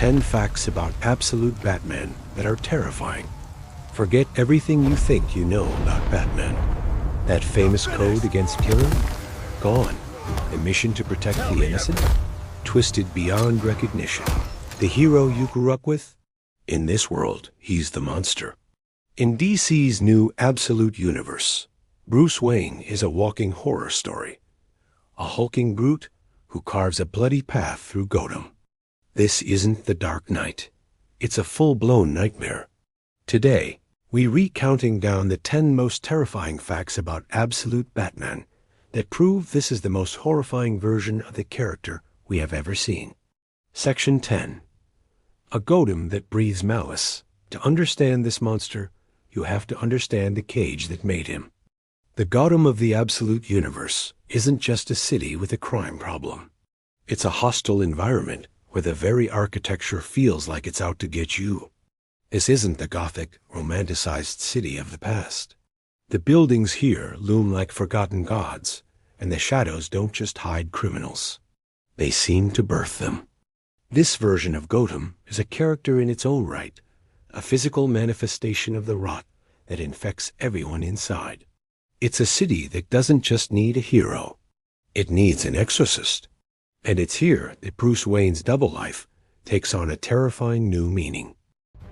10 facts about absolute Batman that are terrifying. Forget everything you think you know about Batman. That famous code against killing? Gone. The mission to protect the innocent? Twisted beyond recognition. The hero you grew up with? In this world, he's the monster. In DC's new Absolute Universe, Bruce Wayne is a walking horror story. A hulking brute who carves a bloody path through Gotham. This isn't the Dark Knight. It's a full-blown nightmare. Today, we're recounting down the 10 most terrifying facts about absolute Batman that prove this is the most horrifying version of the character we have ever seen. Section 10. A Gotham that breathes malice. To understand this monster, you have to understand the cage that made him. The Gotham of the Absolute Universe isn't just a city with a crime problem. It's a hostile environment where the very architecture feels like it's out to get you. This isn't the gothic, romanticized city of the past. The buildings here loom like forgotten gods, and the shadows don't just hide criminals. They seem to birth them. This version of Gotham is a character in its own right, a physical manifestation of the rot that infects everyone inside. It's a city that doesn't just need a hero. It needs an exorcist. And it's here that Bruce Wayne's double life takes on a terrifying new meaning.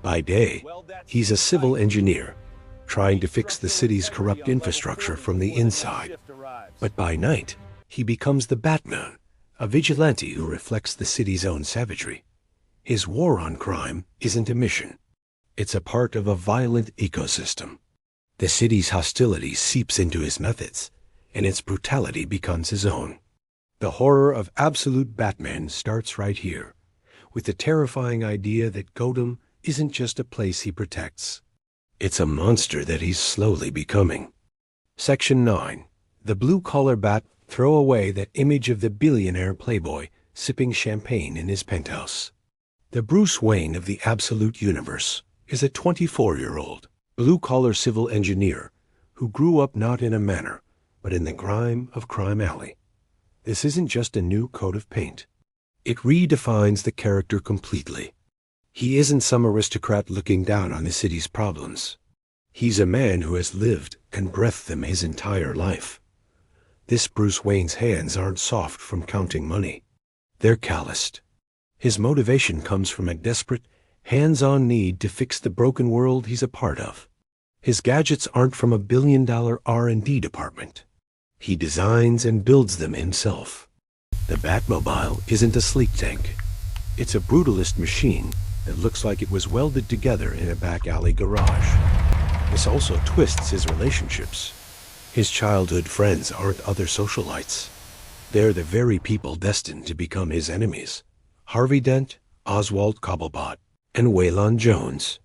By day, he's a civil engineer, trying to fix the city's corrupt infrastructure from the inside. But by night, he becomes the Batman, a vigilante who reflects the city's own savagery. His war on crime isn't a mission. It's a part of a violent ecosystem. The city's hostility seeps into his methods, and its brutality becomes his own. The horror of absolute Batman starts right here, with the terrifying idea that Gotham isn't just a place he protects. It's a monster that he's slowly becoming. Section 9. The blue-collar bat. Throw away that image of the billionaire playboy sipping champagne in his penthouse. The Bruce Wayne of the Absolute Universe is a 24-year-old, blue-collar civil engineer who grew up not in a manor, but in the grime of Crime Alley. This isn't just a new coat of paint. It redefines the character completely. He isn't some aristocrat looking down on the city's problems. He's a man who has lived and breathed them his entire life. This Bruce Wayne's hands aren't soft from counting money. They're calloused. His motivation comes from a desperate, hands-on need to fix the broken world he's a part of. His gadgets aren't from a billion-dollar R&D department. He designs and builds them himself. The Batmobile isn't a sleek tank. It's a brutalist machine that looks like it was welded together in a back alley garage. This also twists his relationships. His childhood friends aren't other socialites. They're the very people destined to become his enemies. Harvey Dent, Oswald Cobblepot, and Waylon Jones.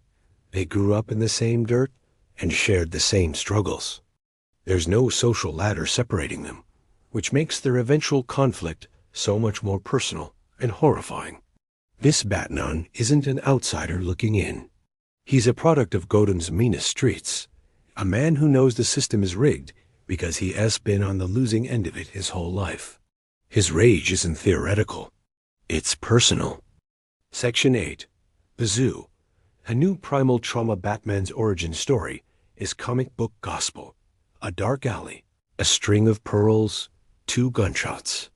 They grew up in the same dirt and shared the same struggles. There's no social ladder separating them, which makes their eventual conflict so much more personal and horrifying. This Batman isn't an outsider looking in. He's a product of Gotham's meanest streets, a man who knows the system is rigged because he has been on the losing end of it his whole life. His rage isn't theoretical. It's personal. Section 8. The Zoo. A new primal trauma Batman's origin story is comic book gospel. A dark alley, a string of pearls, 2 gunshots.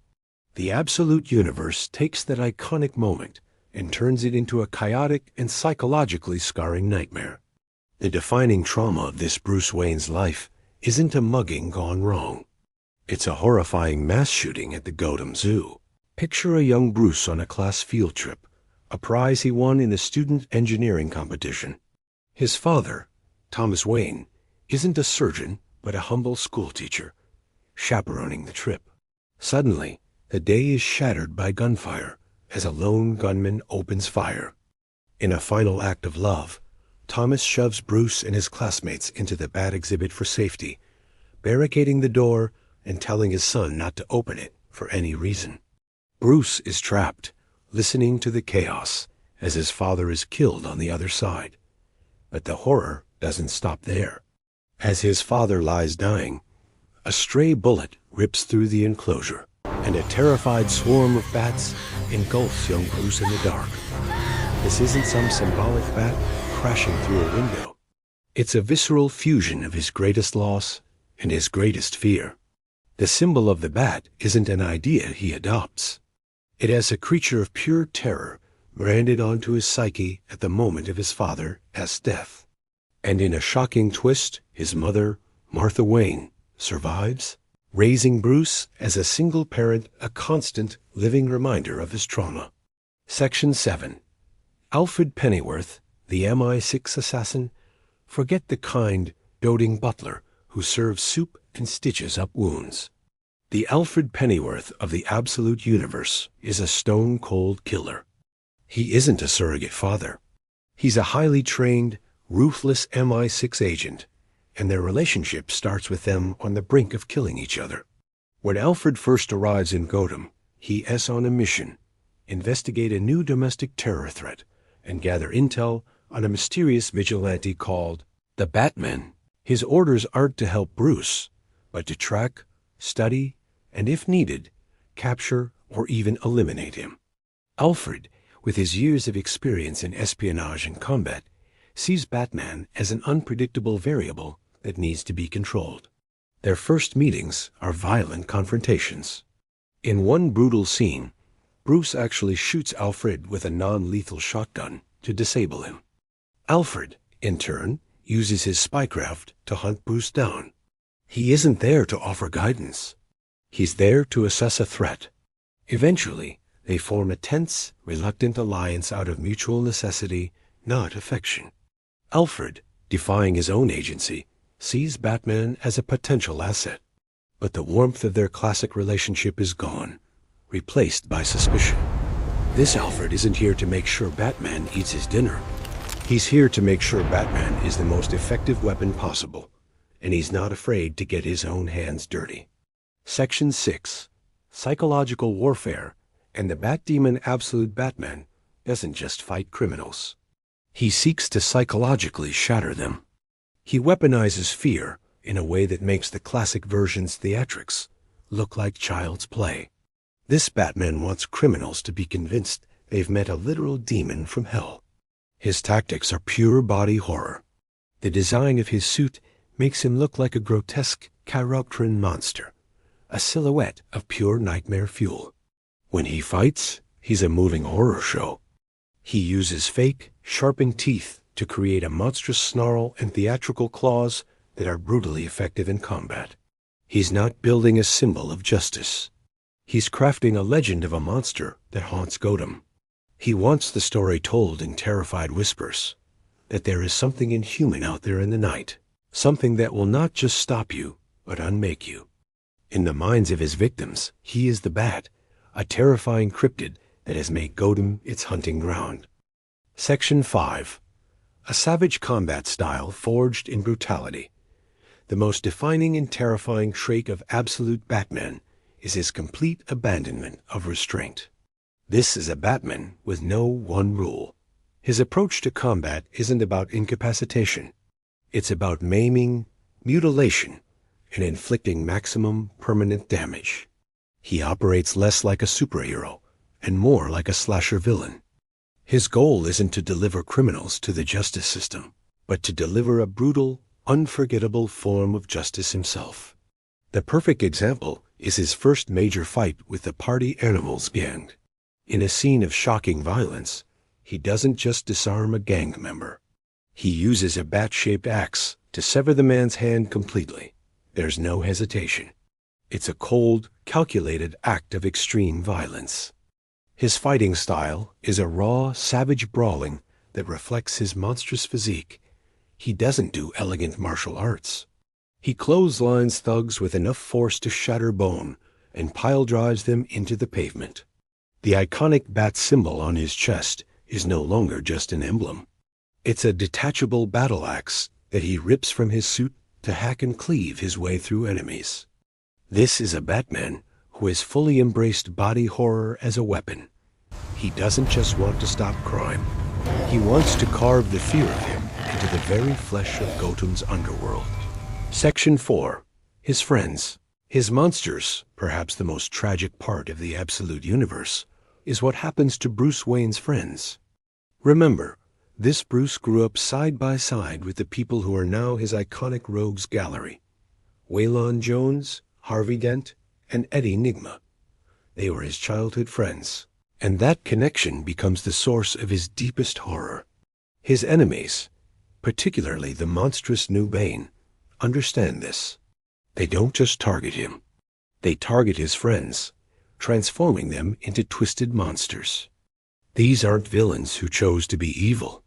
The Absolute Universe takes that iconic moment and turns it into a chaotic and psychologically scarring nightmare. The defining trauma of this Bruce Wayne's life isn't a mugging gone wrong. It's a horrifying mass shooting at the Gotham Zoo. Picture a young Bruce on a class field trip, a prize he won in the student engineering competition. His father, Thomas Wayne, isn't a surgeon but a humble schoolteacher, chaperoning the trip. Suddenly, the day is shattered by gunfire as a lone gunman opens fire. In a final act of love, Thomas shoves Bruce and his classmates into the Bat exhibit for safety, barricading the door and telling his son not to open it for any reason. Bruce is trapped, listening to the chaos as his father is killed on the other side. But the horror doesn't stop there. As his father lies dying, a stray bullet rips through the enclosure, and a terrified swarm of bats engulfs young Bruce in the dark. This isn't some symbolic bat crashing through a window. It's a visceral fusion of his greatest loss and his greatest fear. The symbol of the bat isn't an idea he adopts. It is a creature of pure terror branded onto his psyche at the moment of his father's death. And in a shocking twist, his mother, Martha Wayne, survives, raising Bruce as a single parent, a constant living reminder of his trauma. Section 7. Alfred Pennyworth, the MI6 assassin, forget the kind, doting butler who serves soup and stitches up wounds. The Alfred Pennyworth of the Absolute Universe is a stone-cold killer. He isn't a surrogate father. He's a highly trained, ruthless MI6 agent, and their relationship starts with them on the brink of killing each other. When Alfred first arrives in Gotham, he is on a mission: investigate a new domestic terror threat and gather intel on a mysterious vigilante called the Batman. His orders aren't to help Bruce, but to track, study, and if needed, capture or even eliminate him. Alfred, with his years of experience in espionage and combat, sees Batman as an unpredictable variable that needs to be controlled. Their first meetings are violent confrontations. In one brutal scene, Bruce actually shoots Alfred with a non-lethal shotgun to disable him. Alfred, in turn, uses his spycraft to hunt Bruce down. He isn't there to offer guidance. He's there to assess a threat. Eventually, they form a tense, reluctant alliance out of mutual necessity, not affection. Alfred, defying his own agency, sees Batman as a potential asset. But the warmth of their classic relationship is gone, replaced by suspicion. This Alfred isn't here to make sure Batman eats his dinner. He's here to make sure Batman is the most effective weapon possible, and he's not afraid to get his own hands dirty. Section 6. Psychological warfare, and the Bat-Demon Absolute Batman doesn't just fight criminals. He seeks to psychologically shatter them. He weaponizes fear in a way that makes the classic version's theatrics look like child's play. This Batman wants criminals to be convinced they've met a literal demon from hell. His tactics are pure body horror. The design of his suit makes him look like a grotesque chiropteran monster, a silhouette of pure nightmare fuel. When he fights, he's a moving horror show. He uses fake, sharpened teeth to create a monstrous snarl and theatrical claws that are brutally effective in combat. He's not building a symbol of justice. He's crafting a legend of a monster that haunts Gotham. He wants the story told in terrified whispers, that there is something inhuman out there in the night, something that will not just stop you, but unmake you. In the minds of his victims, he is the Bat, a terrifying cryptid that has made Gotham its hunting ground. Section 5. A savage combat style forged in brutality. The most defining and terrifying trait of Absolute Batman is his complete abandonment of restraint. This is a Batman with no one rule. His approach to combat isn't about incapacitation. It's about maiming, mutilation, and inflicting maximum permanent damage. He operates less like a superhero and more like a slasher villain. His goal isn't to deliver criminals to the justice system, but to deliver a brutal, unforgettable form of justice himself. The perfect example is his first major fight with the Party Animals gang. In a scene of shocking violence, he doesn't just disarm a gang member. He uses a bat-shaped axe to sever the man's hand completely. There's no hesitation. It's a cold, calculated act of extreme violence. His fighting style is a raw, savage brawling that reflects his monstrous physique. He doesn't do elegant martial arts. He clotheslines thugs with enough force to shatter bone and pile-drives them into the pavement. The iconic bat symbol on his chest is no longer just an emblem. It's a detachable battle axe that he rips from his suit to hack and cleave his way through enemies. This is a Batman who has fully embraced body horror as a weapon. He doesn't just want to stop crime. He wants to carve the fear of him into the very flesh of Gotham's underworld. Section 4. His friends. His monsters, perhaps the most tragic part of the Absolute Universe, is what happens to Bruce Wayne's friends. Remember, this Bruce grew up side by side with the people who are now his iconic rogues gallery. Waylon Jones, Harvey Dent, and Eddie Nigma. They were his childhood friends, and that connection becomes the source of his deepest horror. His enemies, particularly the monstrous new Bane, understand this. They don't just target him. They target his friends, transforming them into twisted monsters. These aren't villains who chose to be evil.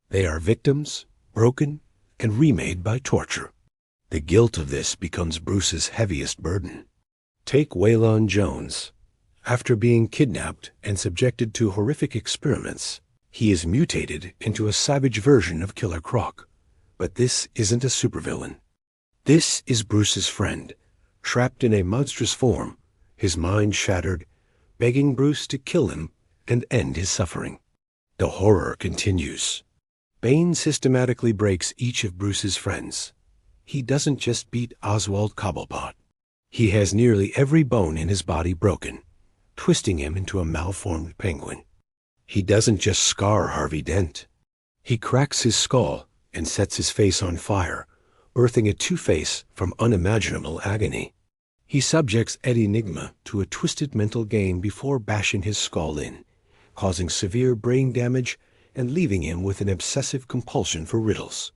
They are victims, broken, and remade by torture. The guilt of this becomes Bruce's heaviest burden. Take Waylon Jones. After being kidnapped and subjected to horrific experiments, he is mutated into a savage version of Killer Croc. But this isn't a supervillain. This is Bruce's friend, trapped in a monstrous form, his mind shattered, begging Bruce to kill him and end his suffering. The horror continues. Bane systematically breaks each of Bruce's friends. He doesn't just beat Oswald Cobblepot. He has nearly every bone in his body broken, twisting him into a malformed penguin. He doesn't just scar Harvey Dent. He cracks his skull and sets his face on fire, birthing a Two-Face from unimaginable agony. He subjects Eddie Nigma to a twisted mental game before bashing his skull in, causing severe brain damage and leaving him with an obsessive compulsion for riddles.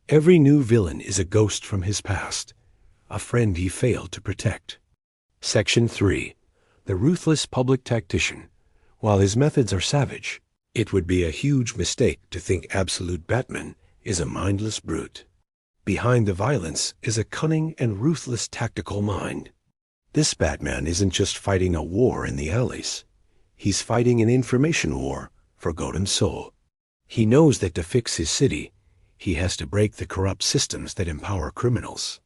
Every new villain is a ghost from his past, a friend he failed to protect. Section 3. The ruthless public tactician. While his methods are savage, it would be a huge mistake to think absolute Batman is a mindless brute. Behind the violence is a cunning and ruthless tactical mind. This Batman isn't just fighting a war in the alleys. He's fighting an information war for Gotham's soul. He knows that to fix his city, he has to break the corrupt systems that empower criminals.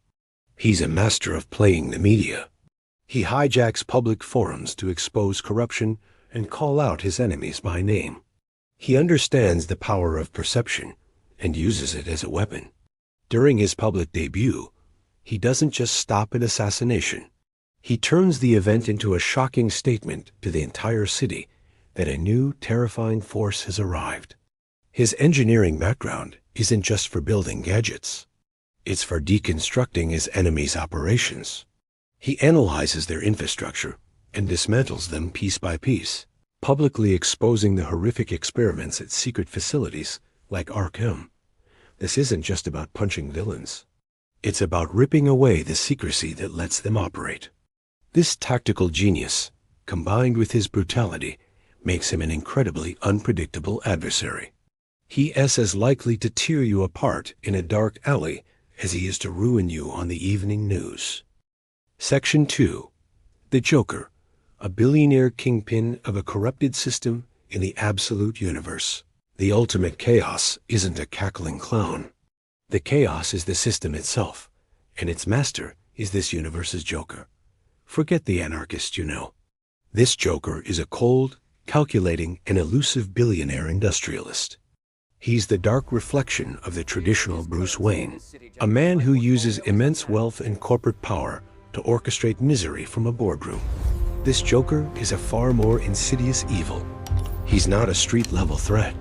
He's a master of playing the media. He hijacks public forums to expose corruption and call out his enemies by name. He understands the power of perception and uses it as a weapon. During his public debut, he doesn't just stop an assassination. He turns the event into a shocking statement to the entire city that a new, terrifying force has arrived. His engineering background isn't just for building gadgets. It's for deconstructing his enemies' operations. He analyzes their infrastructure and dismantles them piece by piece, publicly exposing the horrific experiments at secret facilities like Arkham. This isn't just about punching villains. It's about ripping away the secrecy that lets them operate. This tactical genius, combined with his brutality, makes him an incredibly unpredictable adversary. He is as likely to tear you apart in a dark alley as he is to ruin you on the evening news. Section 2. The Joker, a billionaire kingpin of a corrupted system in the absolute universe. The ultimate chaos isn't a cackling clown. The chaos is the system itself, and its master is this universe's Joker. Forget the anarchist, you know. This Joker is a cold, calculating, and elusive billionaire industrialist. He's the dark reflection of the traditional Bruce Wayne, a man who uses immense wealth and corporate power to orchestrate misery from a boardroom. This Joker is a far more insidious evil. He's not a street-level threat.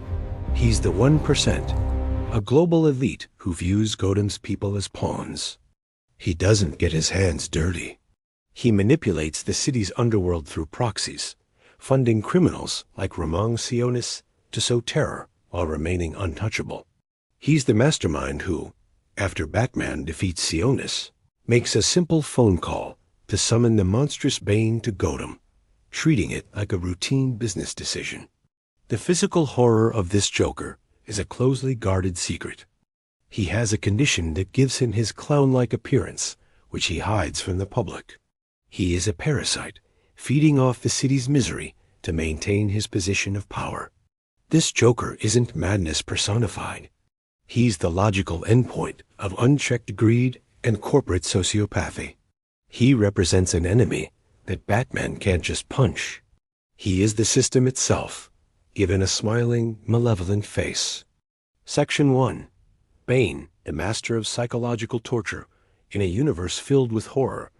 He's the 1%, a global elite who views Gotham's people as pawns. He doesn't get his hands dirty. He manipulates the city's underworld through proxies, funding criminals like Ramon Sionis to sow terror while remaining untouchable. He's the mastermind who, after Batman defeats Sionis, makes a simple phone call to summon the monstrous Bane to Gotham, treating it like a routine business decision. The physical horror of this Joker is a closely guarded secret. He has a condition that gives him his clown-like appearance, which he hides from the public. He is a parasite, feeding off the city's misery to maintain his position of power. This Joker isn't madness personified. He's the logical endpoint of unchecked greed and corporate sociopathy. He represents an enemy that Batman can't just punch. He is the system itself, given a smiling, malevolent face. Section 1. Bane, a master of psychological torture. In a universe filled with horror,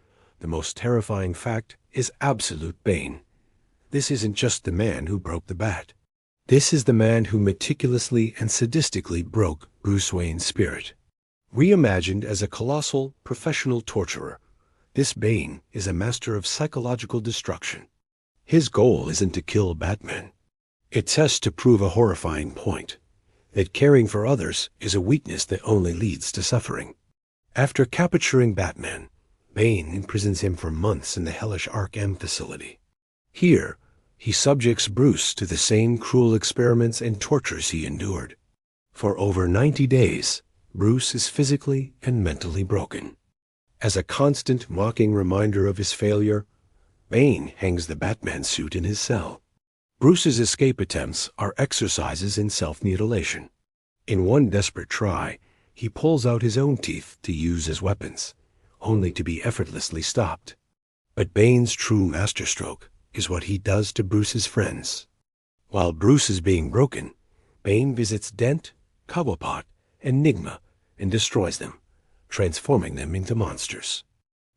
the most terrifying fact is absolute Bane. This isn't just the man who broke the bat. This is the man who meticulously and sadistically broke Bruce Wayne's spirit. Reimagined as a colossal, professional torturer, this Bane is a master of psychological destruction. His goal isn't to kill Batman. It's just to prove a horrifying point, that caring for others is a weakness that only leads to suffering. After capturing Batman, Bane imprisons him for months in the hellish Arkham facility. Here, he subjects Bruce to the same cruel experiments and tortures he endured. For over 90 days, Bruce is physically and mentally broken. As a constant, mocking reminder of his failure, Bane hangs the Batman suit in his cell. Bruce's escape attempts are exercises in self-mutilation. In one desperate try, he pulls out his own teeth to use as weapons, only to be effortlessly stopped. But Bane's true masterstroke is what he does to Bruce's friends. While Bruce is being broken, Bane visits Dent, Cobblepot, and Nigma and destroys them, transforming them into monsters.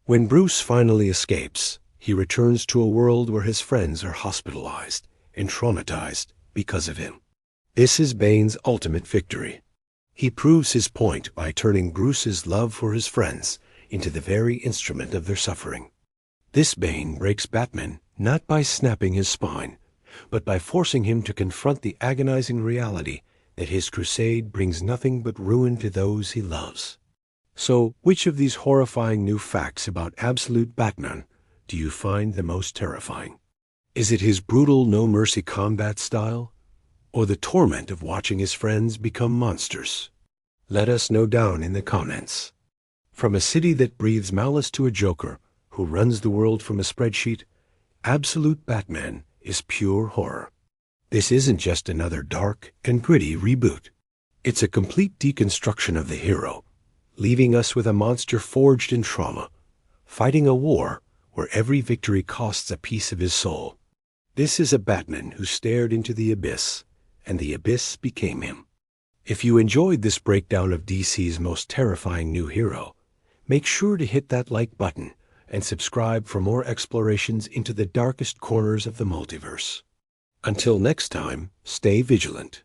When Bruce finally escapes, he returns to a world where his friends are hospitalized and traumatized because of him. This is Bane's ultimate victory. He proves his point by turning Bruce's love for his friends into the very instrument of their suffering. This Bane breaks Batman not by snapping his spine, but by forcing him to confront the agonizing reality that his crusade brings nothing but ruin to those he loves. So, which of these horrifying new facts about absolute Batman do you find the most terrifying? Is it his brutal no-mercy combat style, or the torment of watching his friends become monsters? Let us know down in the comments. From a city that breathes malice to a Joker who runs the world from a spreadsheet, Absolute Batman is pure horror. This isn't just another dark and gritty reboot. It's a complete deconstruction of the hero, leaving us with a monster forged in trauma, fighting a war where every victory costs a piece of his soul. This is a Batman who stared into the abyss, and the abyss became him. If you enjoyed this breakdown of DC's most terrifying new hero, make sure to hit that like button and subscribe for more explorations into the darkest corners of the multiverse. Until next time, stay vigilant.